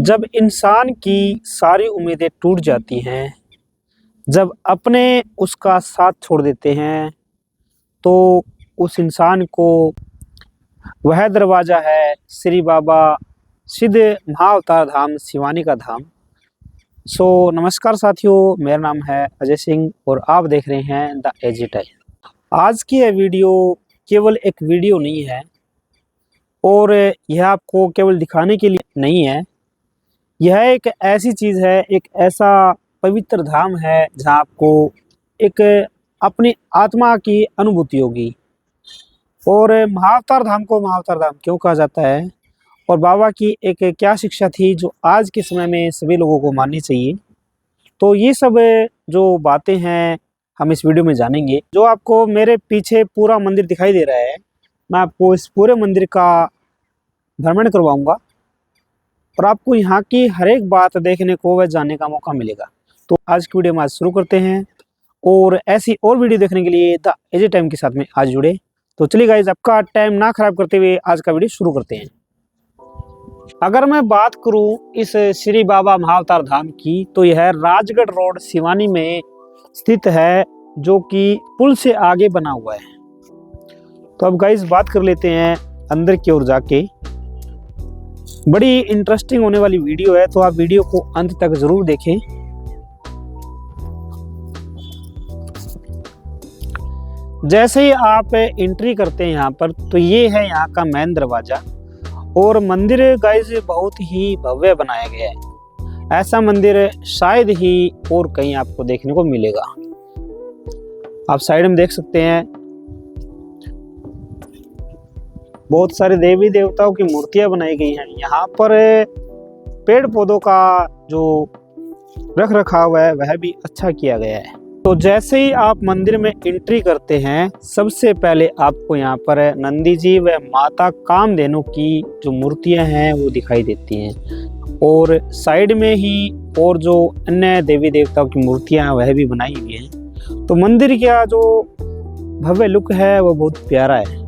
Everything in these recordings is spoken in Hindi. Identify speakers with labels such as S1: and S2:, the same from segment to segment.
S1: जब इंसान की सारी उम्मीदें टूट जाती हैं, जब अपने उसका साथ छोड़ देते हैं, तो उस इंसान को वह दरवाज़ा है श्री बाबा सिद्ध महाअवतार धाम सिवानी का धाम। नमस्कार साथियों, मेरा नाम है अजय सिंह और आप देख रहे हैं द एजी टाइम। आज की यह वीडियो केवल एक वीडियो नहीं है और यह आपको केवल दिखाने के लिए नहीं है। यह एक ऐसी चीज़ है, एक ऐसा पवित्र धाम है जहाँ आपको एक अपनी आत्मा की अनुभूति होगी। और महाअवतार धाम को महाअवतार धाम क्यों कहा जाता है और बाबा की एक क्या शिक्षा थी जो आज के समय में सभी लोगों को माननी चाहिए, तो ये सब जो बातें हैं हम इस वीडियो में जानेंगे। जो आपको मेरे पीछे पूरा मंदिर दिखाई दे रहा है, मैं आपको इस पूरे मंदिर का भ्रमण करवाऊंगा और आपको यहाँ की हर एक बात देखने को व जानने का मौका मिलेगा। तो आज की वीडियो में आज शुरू करते हैं और ऐसी और वीडियो देखने के लिए द एजी टाइम के साथ में आज जुड़े। तो चलिए गाइस, आपका टाइम ना खराब करते हुए आज का वीडियो शुरू करते हैं। अगर मैं बात करूं इस श्री बाबा महाअवतार धाम की, तो यह राजगढ़ रोड सिवानी में स्थित है, जो कि पुल से आगे बना हुआ है। तो अब गाइस बात कर लेते हैं अंदर की ओर जाके। बड़ी इंटरेस्टिंग होने वाली वीडियो है, तो आप वीडियो को अंत तक जरूर देखें। जैसे ही आप एंट्री करते हैं यहाँ पर, तो ये है यहाँ का मेन दरवाजा। और मंदिर गाइस बहुत ही भव्य बनाया गया है। ऐसा मंदिर शायद ही और कहीं आपको देखने को मिलेगा। आप साइड में देख सकते हैं बहुत सारे देवी देवताओं की मूर्तियां बनाई गई हैं। यहाँ पर पेड़ पौधों का जो रख रखाव है वह भी अच्छा किया गया है। तो जैसे ही आप मंदिर में एंट्री करते हैं, सबसे पहले आपको यहाँ पर नंदी जी व माता कामधेनु की जो मूर्तियां हैं वो दिखाई देती हैं। और साइड में ही और जो अन्य देवी देवताओं की मूर्तियां हैं वह भी बनाई हुई हैं। तो मंदिर का जो भव्य लुक है वो बहुत प्यारा है।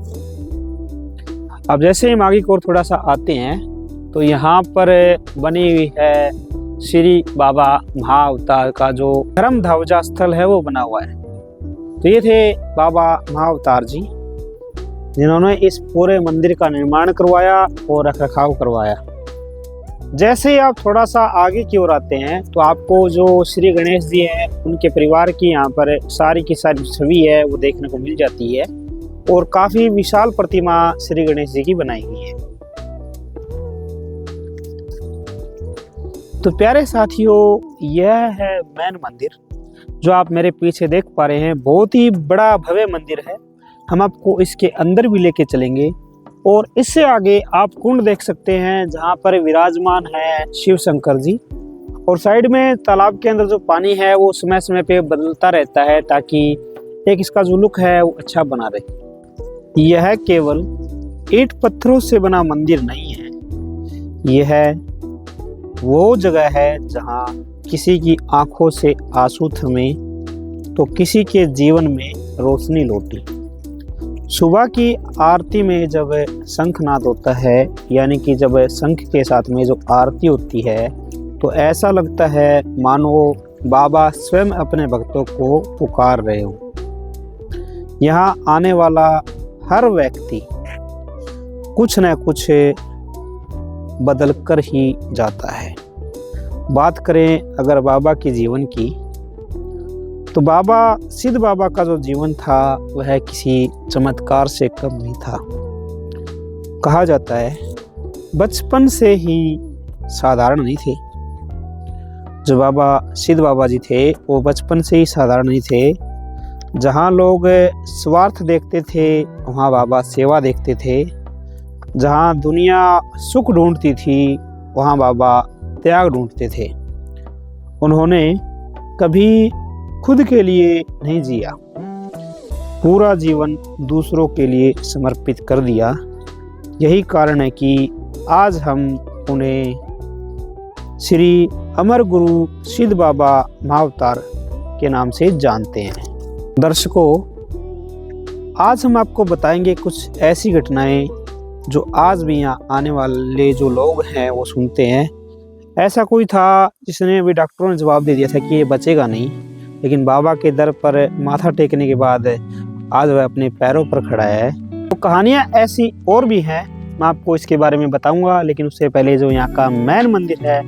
S1: अब जैसे हम आगे की ओर थोड़ा सा आते हैं, तो यहाँ पर बनी हुई है श्री बाबा महाअवतार का जो धर्म ध्वजा स्थल है वो बना हुआ है। तो ये थे बाबा महाअवतार जी, जिन्होंने इस पूरे मंदिर का निर्माण करवाया और रखरखाव करवाया। जैसे ही आप थोड़ा सा आगे की ओर आते हैं, तो आपको जो श्री गणेश जी हैं उनके परिवार की यहाँ पर सारी की सारी छवि है वो देखने को मिल जाती है। और काफी विशाल प्रतिमा श्री गणेश जी की बनाई हुई है। तो प्यारे साथियों, यह है मेन मंदिर जो आप मेरे पीछे देख पा रहे हैं। बहुत ही बड़ा भव्य मंदिर है। हम आपको इसके अंदर भी लेके चलेंगे। और इससे आगे आप कुंड देख सकते हैं जहां पर विराजमान है शिव शंकर जी। और साइड में तालाब के अंदर जो पानी है वो समय समय पे बदलता रहता है, ताकि एक इसका जो लुक है वो अच्छा बना रहे। यह केवल ईंट पत्थरों से बना मंदिर नहीं है, यह वो जगह है जहां किसी की आंखों से आंसू थमे तो किसी के जीवन में रोशनी लौटी। सुबह की आरती में जब शंखनाद होता है, यानी कि जब शंख के साथ में जो आरती होती है, तो ऐसा लगता है मानो बाबा स्वयं अपने भक्तों को पुकार रहे हो। यहाँ आने वाला हर व्यक्ति कुछ न कुछ बदल कर ही जाता है। बात करें अगर बाबा के जीवन की, तो बाबा सिद्ध बाबा का जो जीवन था वह किसी चमत्कार से कम नहीं था। कहा जाता है बचपन से ही साधारण नहीं थे। जो बाबा सिद्ध बाबा जी थे वो बचपन से ही साधारण नहीं थे। जहाँ लोग स्वार्थ देखते थे वहाँ बाबा सेवा देखते थे। जहाँ दुनिया सुख ढूंढती थी वहाँ बाबा त्याग ढूंढते थे। उन्होंने कभी खुद के लिए नहीं जिया, पूरा जीवन दूसरों के लिए समर्पित कर दिया। यही कारण है कि आज हम उन्हें श्री अमर गुरु सिद्ध बाबा महाअवतार के नाम से जानते हैं। दर्शकों, आज हम आपको बताएंगे कुछ ऐसी घटनाएं जो आज भी यहाँ आने वाले जो लोग हैं वो सुनते हैं। ऐसा कोई था जिसने भी डॉक्टरों ने जवाब दे दिया था कि ये बचेगा नहीं, लेकिन बाबा के दर पर माथा टेकने के बाद आज वह अपने पैरों पर खड़ा है। तो कहानियाँ ऐसी और भी हैं, मैं आपको इसके बारे में बताऊंगा, लेकिन उससे पहले जो यहाँ का मेन मंदिर है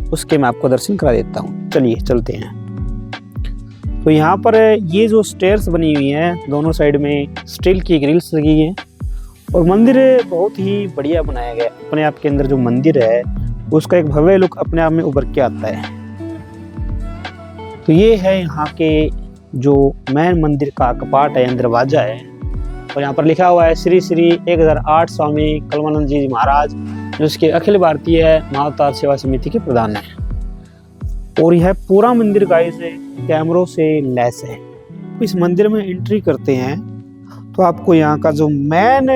S1: उसके मैं आपको दर्शन करा देता हूँ। चलिए चलते हैं। तो यहाँ पर ये जो स्टेयर्स बनी हुई हैं, दोनों साइड में स्टील की ग्रिल्स लगी हैं और मंदिर बहुत ही बढ़िया बनाया गया है। अपने आप के अंदर जो मंदिर है उसका एक भव्य लुक अपने आप में उभर के आता है। तो ये है यहाँ के जो मेन मंदिर का कपाट है, दरवाजा है, और यहाँ पर लिखा हुआ है श्री श्री 1008 स्वामी कलमानंद जी महाराज, जो इसके अखिल भारतीय महाअवतार सेवा समिति के प्रधान है। और यह पूरा मंदिर गाइस कैमरों से लैस है। इस मंदिर में एंट्री करते हैं तो आपको यहाँ का जो मेन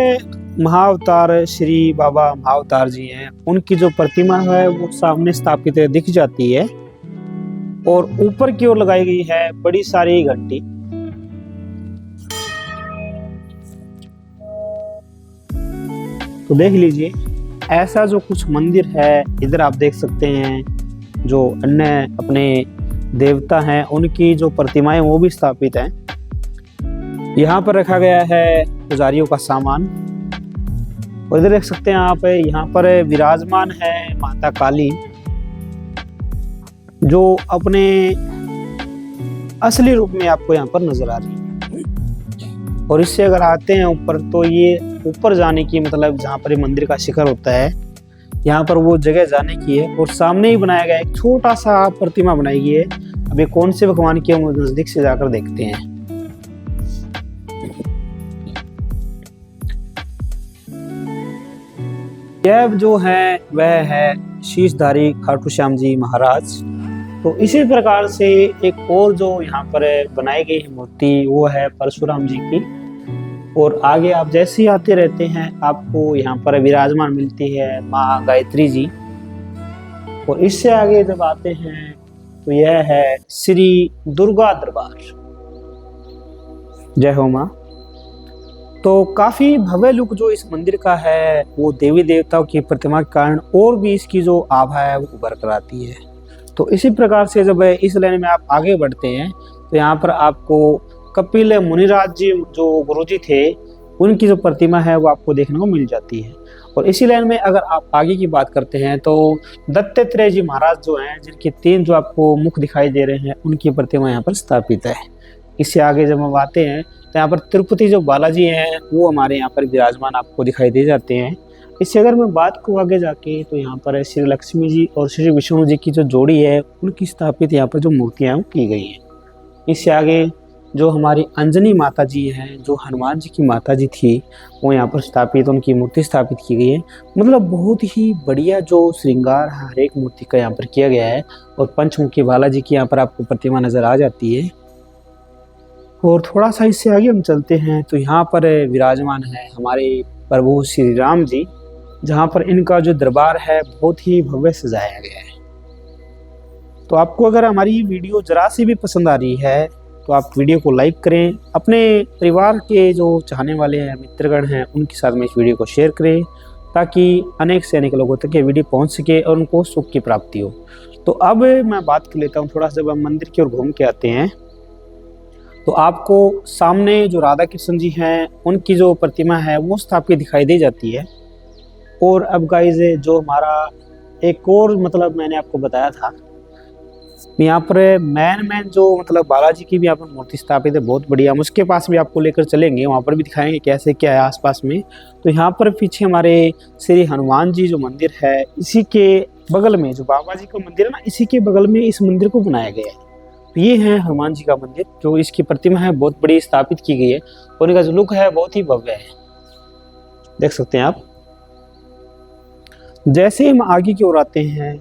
S1: महाअवतार श्री बाबा महाअवतार जी हैं, उनकी जो प्रतिमा है वो सामने स्थापित दिख जाती है और ऊपर की ओर लगाई गई है बड़ी सारी घंटी। तो देख लीजिए ऐसा जो कुछ मंदिर है। इधर आप देख सकते हैं जो अन्य अपने देवता हैं उनकी जो प्रतिमाएं वो भी स्थापित हैं। यहाँ पर रखा गया है पुजारियों का सामान। और इधर देख सकते हैं आप, यहाँ पर विराजमान है माता काली, जो अपने असली रूप में आपको यहाँ पर नजर आ रही है। और इससे अगर आते हैं ऊपर, तो ये ऊपर जाने की मतलब जहाँ पर मंदिर का शिखर होता है, यहाँ पर वो जगह जाने की है। और सामने ही बनाया गया एक छोटा सा प्रतिमा बनाई गई है। अब ये कौन से भगवान की है वो नजदीक से जाकर देखते हैं। यह जो है वह है शीशधारी खाटू श्याम जी महाराज। तो इसी प्रकार से एक और जो यहाँ पर बनाई गई है मूर्ति वो है परशुराम जी की। और आगे आप जैसे ही आते रहते हैं आपको यहाँ पर विराजमान मिलती है माँ गायत्री जी। और इससे आगे जब आते हैं तो यह है श्री दुर्गा दरबार। जय हो माँ। तो काफी भव्य लुक जो इस मंदिर का है वो देवी देवताओं की प्रतिमा के कारण और भी इसकी जो आभा है वो उभर कर आती है। तो इसी प्रकार से जब इस लाइन में आप आगे बढ़ते हैं तो यहाँ पर आपको कपिल मुनिराज जी जो गुरुजी थे उनकी जो प्रतिमा है वो आपको देखने को मिल जाती है। और इसी लाइन में अगर आप आगे की बात करते हैं तो दत्तात्रेय जी महाराज जो हैं, जिनके 3 जो आपको मुख दिखाई दे रहे हैं, उनकी प्रतिमा यहाँ पर स्थापित है। इससे आगे जब हम आते हैं तो यहाँ पर तिरुपति जो बालाजी हैं वो हमारे यहाँ पर विराजमान आपको दिखाई दे जाते हैं। इससे अगर मैं बात को आगे जाके तो यहाँ पर श्री लक्ष्मी जी और श्री विष्णु जी की जो जोड़ी है उनकी स्थापित यहाँ पर जो मूर्तियाँ की गई हैं। इससे आगे जो हमारी अंजनी माता जी हैं, जो हनुमान जी की माता जी थी, वो यहाँ पर स्थापित, उनकी मूर्ति स्थापित की गई है। मतलब बहुत ही बढ़िया जो श्रृंगार हर एक मूर्ति का यहाँ पर किया गया है। और पंचमुखी बालाजी की यहाँ पर आपको प्रतिमा नजर आ जाती है। और थोड़ा सा इससे आगे हम चलते हैं तो यहाँ पर विराजमान है हमारे प्रभु श्री राम जी, जहाँ पर इनका जो दरबार है बहुत ही भव्य सजाया गया है। तो आपको अगर हमारी वीडियो जरा सी भी पसंद आ रही है तो आप वीडियो को लाइक करें, अपने परिवार के जो चाहने वाले हैं, मित्रगण हैं, उनके साथ में इस वीडियो को शेयर करें, ताकि अनेक से अनेक लोगों तक ये वीडियो पहुंच सके और उनको सुख की प्राप्ति हो। तो अब मैं बात कर लेता हूं थोड़ा सा, जब हम मंदिर की ओर घूम के आते हैं तो आपको सामने जो राधा कृष्ण जी हैं उनकी जो प्रतिमा है वो स्थापित दिखाई दे जाती है। और अब गाइस जो हमारा एक और मतलब मैंने आपको बताया था, यहाँ पर मैन जो मतलब बालाजी की भी यहाँ पर मूर्ति स्थापित है, बहुत बढ़िया। हम उसके पास भी आपको लेकर चलेंगे, वहाँ पर भी दिखाएंगे कैसे क्या है आसपास में। तो यहाँ पर पीछे हमारे श्री हनुमान जी जो मंदिर है, इसी के बगल में जो बाबा जी का मंदिर है ना, इसी के बगल में इस मंदिर को बनाया गया है। तो ये है हनुमान जी का मंदिर, जो इसकी प्रतिमा है बहुत बड़ी स्थापित की गई है और इनका जो लुक है बहुत ही भव्य है, देख सकते हैं आप। जैसे हम आगे की ओर आते हैं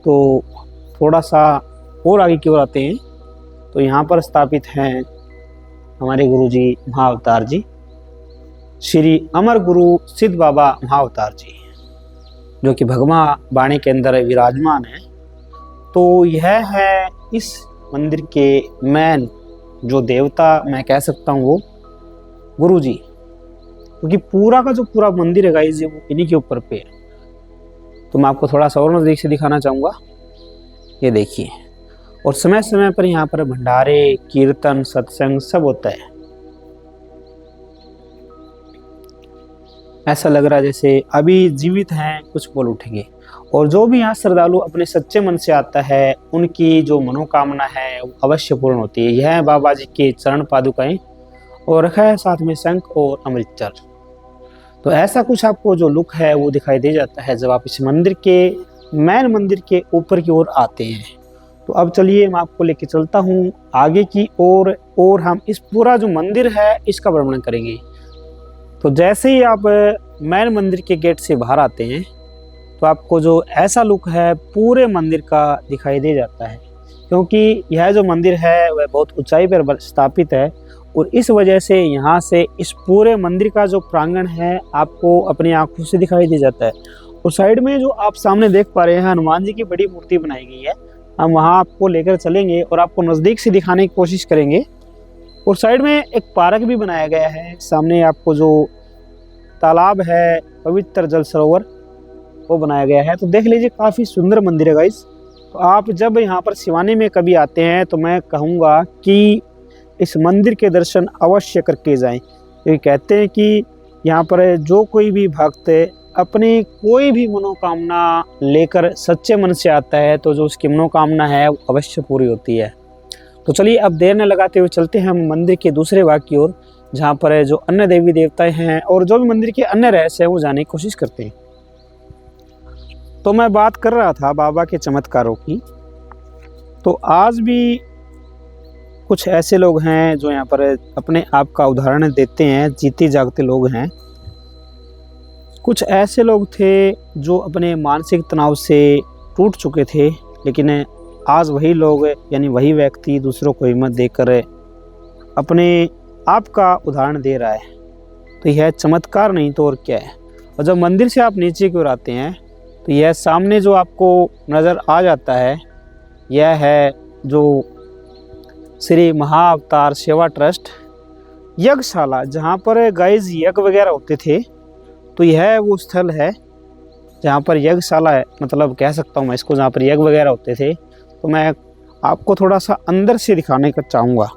S1: तो थोड़ा सा और आगे की ओर आते हैं तो यहाँ पर स्थापित हैं हमारे गुरुजी महाअवतार जी, श्री अमर गुरु सिद्ध बाबा महाअवतार जी, जो कि भगवा बाणे के अंदर विराजमान है। तो यह है इस मंदिर के मेन जो देवता मैं कह सकता हूँ वो गुरु जी, क्योंकि पूरा का जो पूरा मंदिर है गाइस वो इन्हीं के ऊपर पे है। तो मैं आपको थोड़ा सा और नज़दीक से दिखाना चाहूँगा। ये देखिए, और समय समय पर यहाँ पर भंडारे, कीर्तन, सत्संग सब होता है। ऐसा लग रहा है जैसे अभी जीवित हैं, कुछ बोल उठेंगे। और जो भी यहाँ श्रद्धालु अपने सच्चे मन से आता है, उनकी जो मनोकामना है वो अवश्य पूर्ण होती है। यह है बाबा जी के चरण पादुकाएं, और रखा है साथ में शंख और अमृत। तो ऐसा कुछ आपको जो लुक है वो दिखाई दे जाता है जब आप इस मंदिर के मैन मंदिर के ऊपर की ओर आते हैं। तो अब चलिए मैं आपको लेके चलता हूँ आगे की ओर, और हम इस पूरा जो मंदिर है इसका भ्रमण करेंगे। तो जैसे ही आप मैन मंदिर के गेट से बाहर आते हैं तो आपको जो ऐसा लुक है पूरे मंदिर का दिखाई दे जाता है, क्योंकि यह जो मंदिर है वह बहुत ऊंचाई पर स्थापित है, और इस वजह से यहाँ से इस पूरे मंदिर का जो प्रांगण है आपको अपनी आंखों से दिखाई दे जाता है। और साइड में जो आप सामने देख पा रहे हैं हनुमान जी की बड़ी मूर्ति बनाई गई है, हम वहाँ आपको लेकर चलेंगे और आपको नज़दीक से दिखाने की कोशिश करेंगे। और साइड में एक पार्क भी बनाया गया है। सामने आपको जो तालाब है, पवित्र जल सरोवर, वो बनाया गया है। तो देख लीजिए, काफ़ी सुंदर मंदिर है गाइस। तो आप जब यहाँ पर सिवानी में कभी आते हैं तो मैं कहूँगा कि इस मंदिर के दर्शन अवश्य करके जाएं। ये कहते हैं कि यहाँ पर जो कोई भी भक्त अपनी कोई भी मनोकामना लेकर सच्चे मन से आता है तो जो उसकी मनोकामना है वो अवश्य पूरी होती है। तो चलिए अब देर न लगाते हुए चलते हैं हम मंदिर के दूसरे भाग की ओर, जहाँ पर जो अन्य देवी देवताएं हैं और जो भी मंदिर के अन्य रहस्य है वो जानने की कोशिश करते हैं। तो मैं बात कर रहा था बाबा के चमत्कारों की। तो आज भी कुछ ऐसे लोग हैं जो यहाँ पर अपने आप का उदाहरण देते हैं, जीते जागते लोग हैं। कुछ ऐसे लोग थे जो अपने मानसिक तनाव से टूट चुके थे, लेकिन आज वही लोग यानी वही व्यक्ति दूसरों को हिम्मत देकर अपने आप का उदाहरण दे रहा है। तो यह चमत्कार नहीं तो और क्या है। और जब मंदिर से आप नीचे की ओर आते हैं तो यह सामने जो आपको नज़र आ जाता है, यह है जो श्री महाअवतार सेवा ट्रस्ट यज्ञशाला, जहाँ पर गाइस यज्ञ वगैरह होते थे। तो यह वो स्थल है जहाँ पर यज्ञशाला है, मतलब कह सकता हूँ मैं इसको, जहाँ पर यज्ञ वगैरह होते थे। तो मैं आपको थोड़ा सा अंदर से दिखाने का चाहूँगा।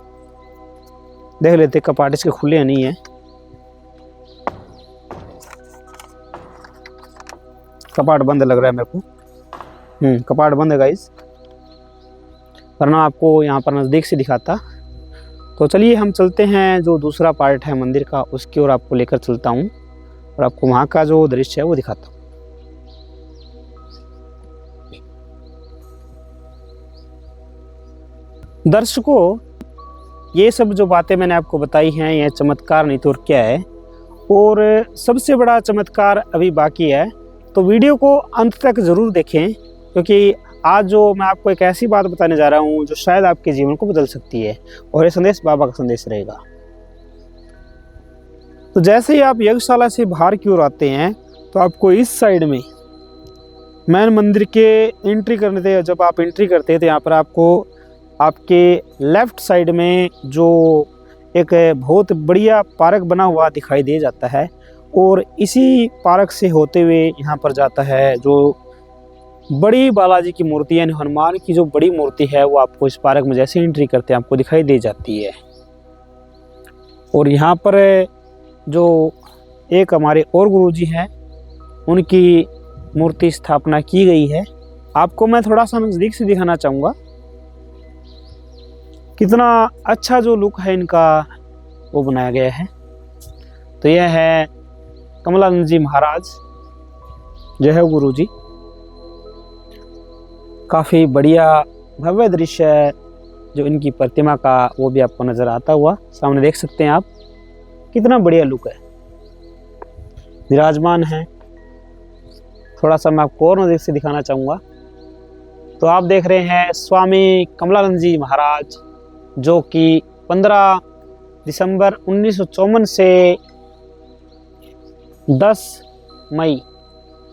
S1: देख लेते कपाट इसके खुले नहीं है। कपाट बंद लग रहा है मेरे को। कपाट बंद है गाइस, वरना आपको यहाँ पर नज़दीक से दिखाता। तो चलिए हम चलते हैं जो दूसरा पार्ट है मंदिर का, उसकी ओर आपको लेकर चलता हूँ और आपको वहाँ का जो दृश्य है वो दिखाता हूँ। दर्शकों, ये सब जो बातें मैंने आपको बताई हैं यह चमत्कार नहीं तो और क्या है, और सबसे बड़ा चमत्कार अभी बाकी है। तो वीडियो को अंत तक ज़रूर देखें, क्योंकि आज जो मैं आपको एक ऐसी बात बताने जा रहा हूँ जो शायद आपके जीवन को बदल सकती है, और ये संदेश बाबा का संदेश रहेगा। तो जैसे ही आप यज्ञशाला से बाहर की ओर आते हैं तो आपको इस साइड में मैन मंदिर के एंट्री करने थे। जब आप एंट्री करते हैं तो यहाँ पर आपको आपके लेफ्ट साइड में जो एक बहुत बढ़िया पार्क बना हुआ दिखाई दे जाता है, और इसी पार्क से होते हुए यहाँ पर जाता है जो बड़ी बालाजी की मूर्ति यानी हनुमान की जो बड़ी मूर्ति है, वो आपको इस पार्क में जैसे एंट्री करते हैं आपको दिखाई दे जाती है। और यहाँ पर जो एक हमारे और गुरुजी हैं, उनकी मूर्ति स्थापना की गई है। आपको मैं थोड़ा सा नज़दीक से दिखाना चाहूँगा कितना अच्छा जो लुक है इनका वो बनाया गया है। तो यह है कमलानंद जी महाराज, जय है गुरु जी। काफ़ी बढ़िया भव्य दृश्य है जो इनकी प्रतिमा का, वो भी आपको नज़र आता हुआ सामने देख सकते हैं आप। कितना बढ़िया लुक है, विराजमान है। थोड़ा सा मैं आपको और नज़दीक से दिखाना चाहूँगा। तो आप देख रहे हैं स्वामी कमलानंद जी महाराज, जो कि 15 दिसंबर 1954 से 10 मई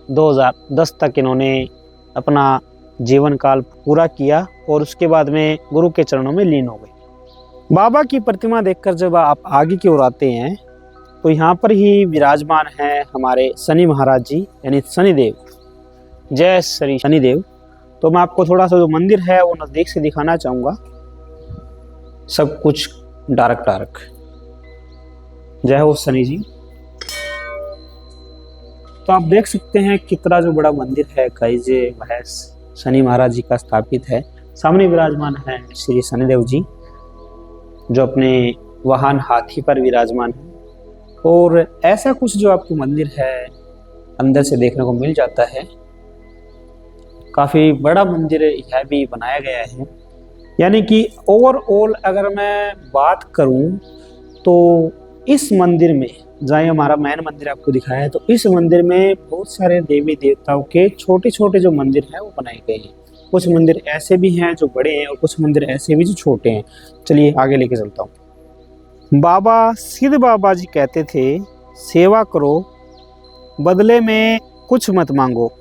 S1: 2010 तक इन्होंने अपना जीवन काल पूरा किया, और उसके बाद में गुरु के चरणों में लीन हो गए। बाबा की प्रतिमा देखकर जब आप आगे की ओर आते हैं तो यहाँ पर ही विराजमान है हमारे शनि महाराज जी यानी शनिदेव। जय श्री शनिदेव। तो मैं आपको थोड़ा सा जो मंदिर है वो नज़दीक से दिखाना चाहूँगा। सब कुछ डार्क डार्क। जय हो शनि जी। तो आप देख सकते हैं कितना जो बड़ा मंदिर है गाइस, वह शनि महाराज जी का स्थापित है। सामने विराजमान है श्री शनिदेव जी जो अपने वाहन हाथी पर विराजमान है। और ऐसा कुछ जो आपको मंदिर है अंदर से देखने को मिल जाता है। काफ़ी बड़ा मंदिर यह भी बनाया गया है। यानी कि ओवरऑल अगर मैं बात करूं तो इस मंदिर में, जहाँ हमारा मैन मंदिर आपको दिखाया है, तो इस मंदिर में बहुत सारे देवी देवताओं के छोटे छोटे जो मंदिर हैं वो बनाए गए हैं। कुछ मंदिर ऐसे भी हैं जो बड़े हैं और कुछ मंदिर ऐसे भी जो छोटे हैं। चलिए आगे लेके चलता हूँ। बाबा सिद्ध बाबा जी कहते थे, सेवा करो बदले में कुछ मत मांगो।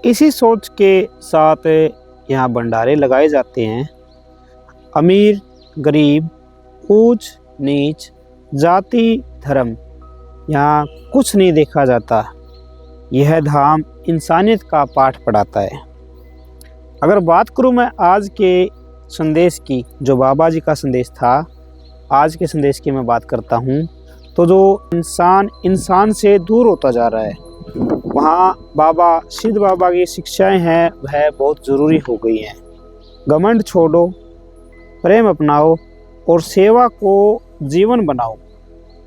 S1: इसी सोच के साथ यहाँ भंडारे लगाए जाते हैं। अमीर गरीब, ऊंच नीच, जाति धर्म, यहाँ कुछ नहीं देखा जाता। यह धाम इंसानियत का पाठ पढ़ाता है। अगर बात करूँ मैं आज के संदेश की, जो बाबा जी का संदेश था, आज के संदेश की मैं बात करता हूँ, तो जो इंसान से दूर होता जा रहा है, वहाँ बाबा सिद्ध बाबा की शिक्षाएं हैं वह बहुत ज़रूरी हो गई हैं। घमंड छोड़ो, प्रेम अपनाओ और सेवा को जीवन बनाओ।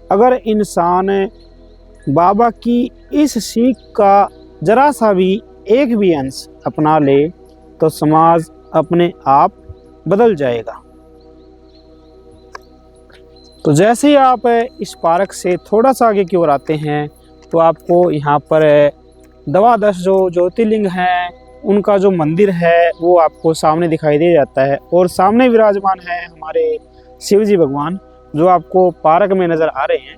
S1: अगर इंसान बाबा की इस सीख का जरा सा भी एक भी अंश अपना ले तो समाज अपने आप बदल जाएगा। तो जैसे ही आप इस पार्क से थोड़ा सा आगे की ओर आते हैं तो आपको यहाँ पर द्वादश जो ज्योतिर्लिंग हैं उनका जो मंदिर है वो आपको सामने दिखाई दे जाता है। और सामने विराजमान है हमारे शिव जी भगवान जो आपको पार्क में नज़र आ रहे हैं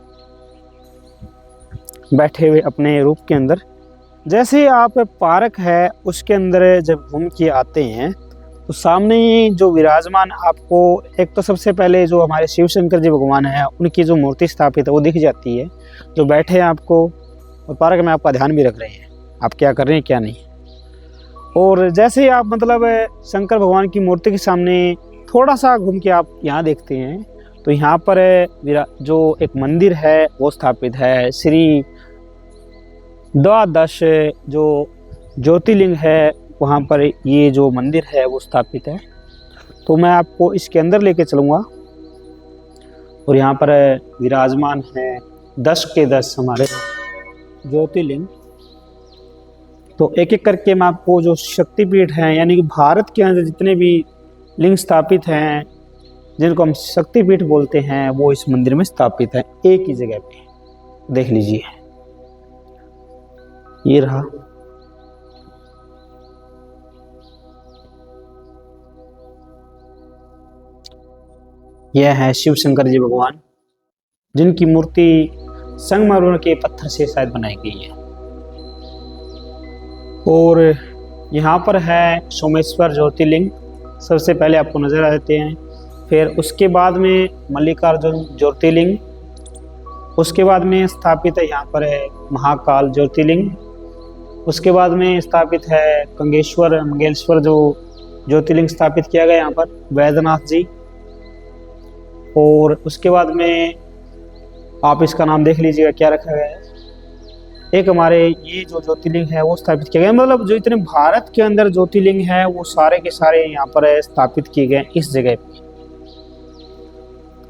S1: बैठे हुए अपने रूप के अंदर। जैसे आप पार्क है उसके अंदर जब घूम के आते हैं तो सामने ही जो विराजमान आपको, एक तो सबसे पहले जो हमारे शिव शंकर जी भगवान हैं उनकी जो मूर्ति स्थापित है वो दिख जाती है, जो बैठे हैं आपको, और पार्क में आपका ध्यान भी रख रहे हैं आप क्या कर रहे हैं क्या नहीं। और जैसे ही आप मतलब शंकर भगवान की मूर्ति के सामने थोड़ा सा घूम के आप यहाँ देखते हैं तो यहाँ पर जो एक मंदिर है वो स्थापित है। श्री द्वादश जो ज्योतिर्लिंग है वहाँ पर ये जो मंदिर है वो स्थापित है। तो मैं आपको इसके अंदर लेके चलूँगा और यहाँ पर विराजमान है 10 के 10 हमारे ज्योतिर्लिंग। तो एक एक करके मैं आपको जो शक्तिपीठ हैं, यानी कि भारत के अंदर जितने भी लिंग स्थापित हैं जिनको हम शक्तिपीठ बोलते हैं वो इस मंदिर में स्थापित है एक ही जगह पे। देख लीजिए ये रहा। यह है शिव शंकर जी भगवान जिनकी मूर्ति संगमरमर के पत्थर से शायद बनाई गई है। और यहाँ पर है सोमेश्वर ज्योतिर्लिंग, सबसे पहले आपको नजर आ जाते हैं। फिर उसके बाद में मल्लिकार्जुन ज्योतिर्लिंग, उसके बाद में स्थापित है यहाँ पर है महाकाल ज्योतिर्लिंग, उसके बाद में स्थापित है मंगेश्वर जो ज्योतिर्लिंग स्थापित किया गया यहाँ पर वैद्यनाथ जी। और उसके बाद में आप इसका नाम देख लीजिएगा क्या रखा गया है। एक हमारे ये जो ज्योतिर्लिंग है वो स्थापित किया गया, मतलब जो इतने भारत के अंदर ज्योतिर्लिंग है वो सारे के सारे यहाँ पर स्थापित किए गए इस जगह पे।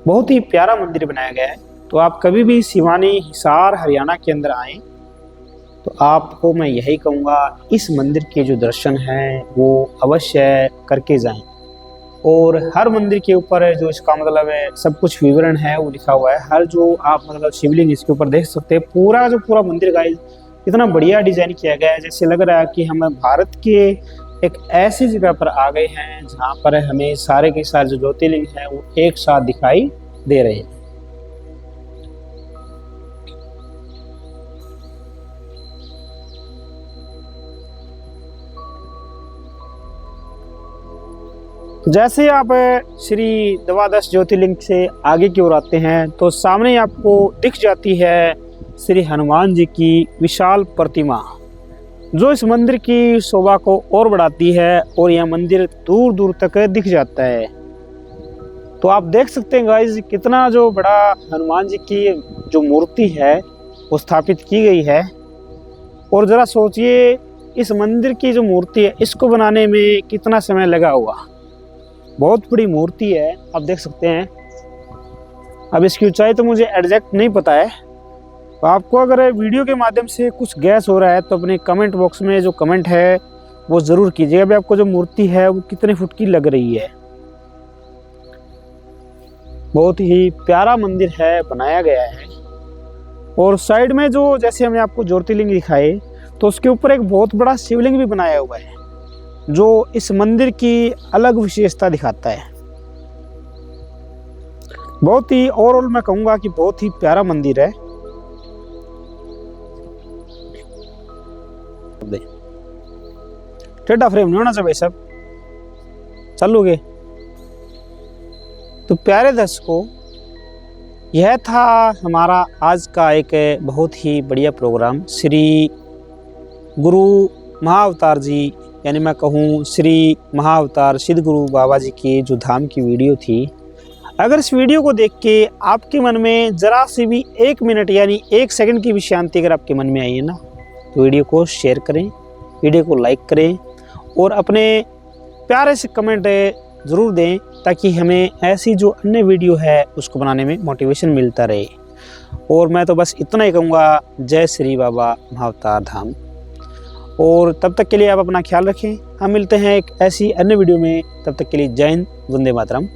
S1: बहुत ही प्यारा मंदिर बनाया गया है। तो आप कभी भी सिवानी हिसार हरियाणा के अंदर आएँ तो आपको मैं यही कहूँगा इस मंदिर के जो दर्शन हैं वो अवश्य करके जाएं। और हर मंदिर के ऊपर जो इसका मतलब है सब कुछ विवरण है वो लिखा हुआ है। हर जो आप मतलब शिवलिंग इसके ऊपर देख सकते हैं। पूरा मंदिर गाइस इतना बढ़िया डिजाइन किया गया है, जैसे लग रहा है कि हम भारत के एक ऐसी जगह पर आ गए हैं जहाँ पर हमें सारे के सारे जो ज्योतिर्लिंग हैं वो एक साथ दिखाई दे रहे हैं। जैसे आप श्री द्वादश ज्योतिर्लिंग से आगे की ओर आते हैं तो सामने आपको दिख जाती है श्री हनुमान जी की विशाल प्रतिमा। जो इस मंदिर की शोभा को और बढ़ाती है और यह मंदिर दूर दूर तक दिख जाता है। तो आप देख सकते हैं गाइस कितना जो बड़ा हनुमान जी की जो मूर्ति है वो स्थापित की गई है। और ज़रा सोचिए इस मंदिर की जो मूर्ति है इसको बनाने में कितना समय लगा होगा। बहुत बड़ी मूर्ति है, आप देख सकते हैं। अब इसकी ऊंचाई तो मुझे एग्जैक्ट नहीं पता है, तो आपको अगर वीडियो के माध्यम से कुछ गैस हो रहा है तो अपने कमेंट बॉक्स में जो कमेंट है वो ज़रूर कीजिएगा। अभी आपको जो मूर्ति है वो कितने फुट की लग रही है। बहुत ही प्यारा मंदिर है, बनाया गया है। और साइड में जो जैसे हमने आपको ज्योतिर्लिंग दिखाए तो उसके ऊपर एक बहुत बड़ा शिवलिंग भी बनाया हुआ है जो इस मंदिर की अलग विशेषता दिखाता है। बहुत ही ओवरऑल मैं कहूँगा कि बहुत ही प्यारा मंदिर है। टेढ़ा फ्रेम नहीं होना चाहिए, सब चलोगे। तो प्यारे दर्शकों, यह था हमारा आज का एक बहुत ही बढ़िया प्रोग्राम। श्री गुरु महाअवतार जी, यानी मैं कहूँ श्री महाअवतार सिद्ध गुरु बाबा जी की जो धाम की वीडियो थी। अगर इस वीडियो को देख के आपके मन में ज़रा सी भी 1 मिनट यानी 1 सेकंड की भी शांति अगर आपके मन में आई है ना, तो वीडियो को शेयर करें, वीडियो को लाइक करें और अपने प्यारे से कमेंट ज़रूर दें ताकि हमें ऐसी जो अन्य वीडियो है उसको बनाने में मोटिवेशन मिलता रहे। और मैं तो बस इतना ही कहूँगा, जय श्री बाबा महाअवतार धाम। और तब तक के लिए आप अपना ख्याल रखें। हम मिलते हैं एक ऐसी अन्य वीडियो में, तब तक के लिए जय हिंद, वंदे मातरम।